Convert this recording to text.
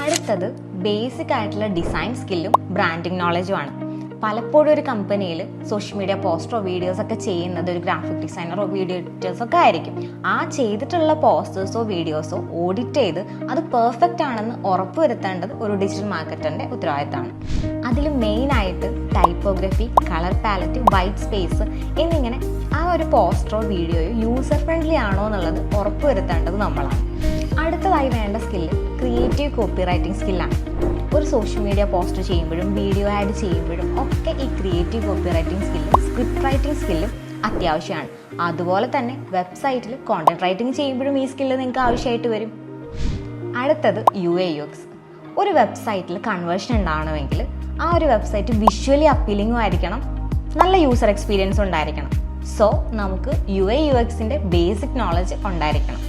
അടുത്തത് ബേസിക് ആയിട്ടുള്ള design സ്കില്ലും branding നോളജുമാണ്. പലപ്പോഴും ഒരു കമ്പനിയിൽ സോഷ്യൽ മീഡിയ പോസ്റ്ററോ വീഡിയോസ് ഒക്കെ ചെയ്യുന്നത് ഒരു ഗ്രാഫിക് ഡിസൈനറോ വീഡിയോ എഡിറ്റേഴ്സോ ഒക്കെ ആയിരിക്കും. ആ ചെയ്തിട്ടുള്ള പോസ്റ്റേഴ്സോ വീഡിയോസോ ഓഡിറ്റ് ചെയ്ത് അത് പെർഫെക്റ്റ് ആണെന്ന് ഉറപ്പുവരുത്തേണ്ടത് ഒരു ഡിജിറ്റൽ മാർക്കറ്ററിൻ്റെ ഉത്തരവാദിത്തമാണ്. അതിൽ മെയിനായിട്ട് typography, colour palette, white space എന്നിങ്ങനെ ആ ഒരു പോസ്റ്ററോ വീഡിയോയോ യൂസർ ഫ്രണ്ട്ലി ആണോ എന്നുള്ളത് ഉറപ്പുവരുത്തേണ്ടത് നമ്മളാണ്. അടുത്തതായി വേണ്ട സ്കില്ല് ക്രിയേറ്റീവ് കോപ്പി റൈറ്റിംഗ് സ്കില്ലാണ്. ഒരു സോഷ്യൽ മീഡിയ പോസ്റ്റ് ചെയ്യുമ്പോഴും വീഡിയോ ആഡ് ചെയ്യുമ്പോഴും ഒക്കെ ഈ ക്രിയേറ്റീവ് കോപ്പി റൈറ്റിംഗ് സ്കില്ലും സ്ക്രിപ്റ്റ് റൈറ്റിംഗ് സ്കില്ലും അത്യാവശ്യമാണ്. അതുപോലെ തന്നെ വെബ്സൈറ്റിൽ കോണ്ടന്റ് റൈറ്റിംഗ് ചെയ്യുമ്പോഴും ഈ സ്കില്ല് നിങ്ങൾക്ക് ആവശ്യമായിട്ട് വരും. അടുത്തത് UI/UX. ഒരു വെബ്സൈറ്റിൽ കൺവേർഷൻ ഉണ്ടാവണമെങ്കിൽ ആ ഒരു വെബ്സൈറ്റ് വിഷ്വലി അപ്പീലിംഗും ആയിരിക്കണം, നല്ല യൂസർ എക്സ്പീരിയൻസും ഉണ്ടായിരിക്കണം. സോ നമുക്ക് UI/UXൻ്റെ ബേസിക് നോളജ് ഉണ്ടായിരിക്കണം.